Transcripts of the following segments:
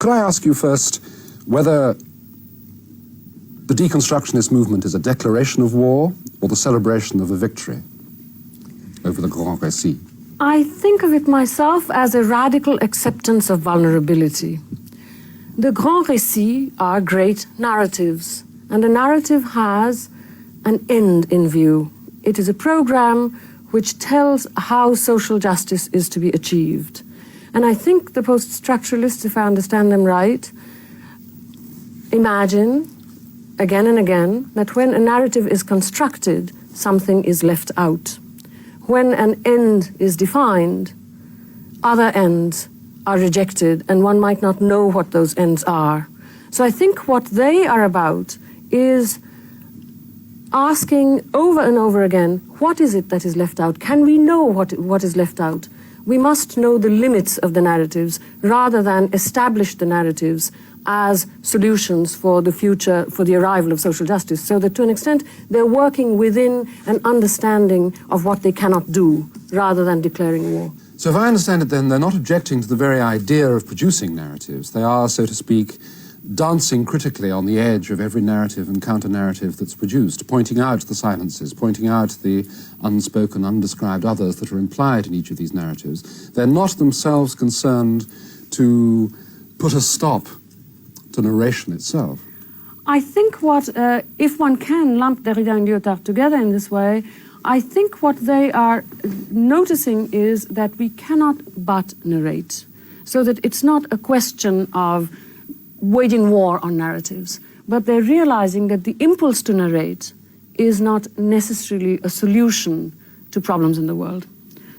Could I ask you first whether the deconstructionist movement is a declaration of war or the celebration of a victory over the Grand Récit? I think of it myself as a radical acceptance of vulnerability. The Grand Récit are great narratives, and a narrative has an end in view. It is a program which tells how social justice is to be achieved. And I think the post-structuralists, if I understand them right, imagine again and again that when a narrative is constructed, something is left out. When an end is defined, other ends are rejected, and one might not know what those ends are. So I think what they are about is asking over and over again, what is it that is left out? Can we know what is left out? We must know the limits of the narratives rather than establish the narratives as solutions for the future, for the arrival of social justice, so that to an extent they're working within an understanding of what they cannot do rather than declaring war. So if I understand it then, they're not objecting to the very idea of producing narratives. They are, so to speak, dancing critically on the edge of every narrative and counter-narrative that's produced, pointing out the silences, pointing out the unspoken, undescribed others that are implied in each of these narratives. They're not themselves concerned to put a stop to narration itself. I think if one can lump Derrida and Lyotard together in this way, I think what they are noticing is that we cannot but narrate, so that it's not a question of waging war on narratives, but they're realizing that the impulse to narrate is not necessarily a solution to problems in the world.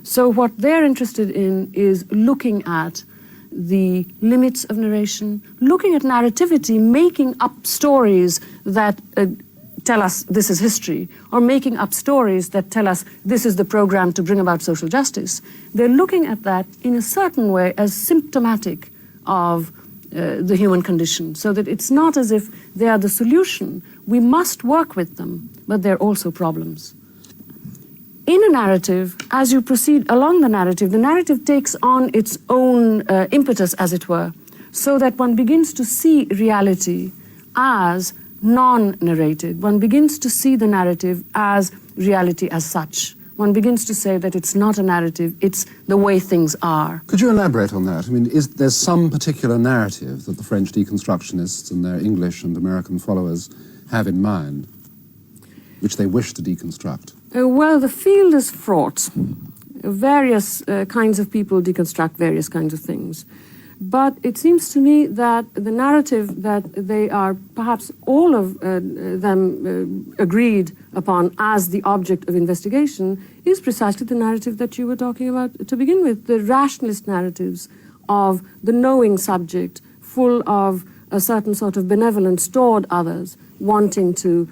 So what they're interested in is looking at the limits of narration, looking at narrativity, making up stories that tell us this is history, or making up stories that tell us this is the program to bring about social justice. They're looking at that in a certain way as symptomatic of the human condition, so that it's not as if they are the solution. We must work with them, but they're also problems. In a narrative, as you proceed along the narrative takes on its own impetus, as it were, so that one begins to see reality as non-narrated. One begins to see the narrative as reality as such. One begins to say that it's not a narrative, it's the way things are. Could you elaborate on that? I mean, is there some particular narrative that the French deconstructionists and their English and American followers have in mind, which they wish to deconstruct? Well, the field is fraught. Various kinds of people deconstruct various kinds of things. But it seems to me that the narrative that they are, perhaps all of them agreed upon as the object of investigation, is precisely the narrative that you were talking about to begin with, the rationalist narratives of the knowing subject, full of a certain sort of benevolent, stored others, wanting to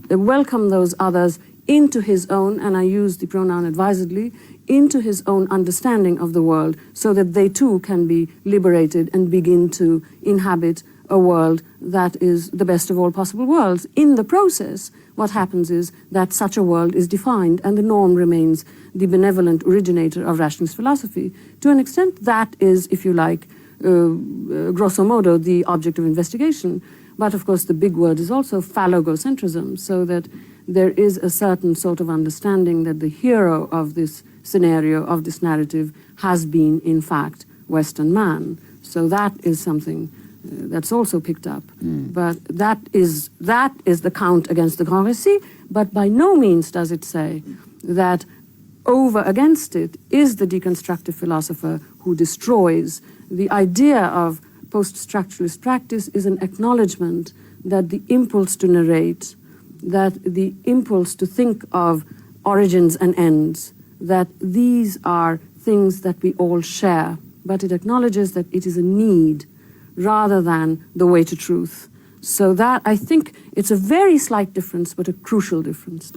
welcome those others into his own, and I use the pronoun advisedly, into his own understanding of the world, so that they too can be liberated and begin to inhabit a world that is the best of all possible worlds. In the process, what happens is that such a world is defined, and the norm remains the benevolent originator of rationalist philosophy. To an extent, that is, if you like, grosso modo, the object of investigation. But of course, the big word is also phallogocentrism, so that there is a certain sort of understanding that the hero of this scenario, of this narrative, has been, in fact, Western man. So that is something that's also picked up. But that is the count against the Grand Récit, but by no means does it say that over against it is the deconstructive philosopher who destroys. The idea of post-structuralist practice is an acknowledgement that the impulse to narrate, that the impulse to think of origins and ends, that these are things that we all share, but it acknowledges that it is a need rather than the way to truth. So that, I think, it's a very slight difference, but a crucial difference.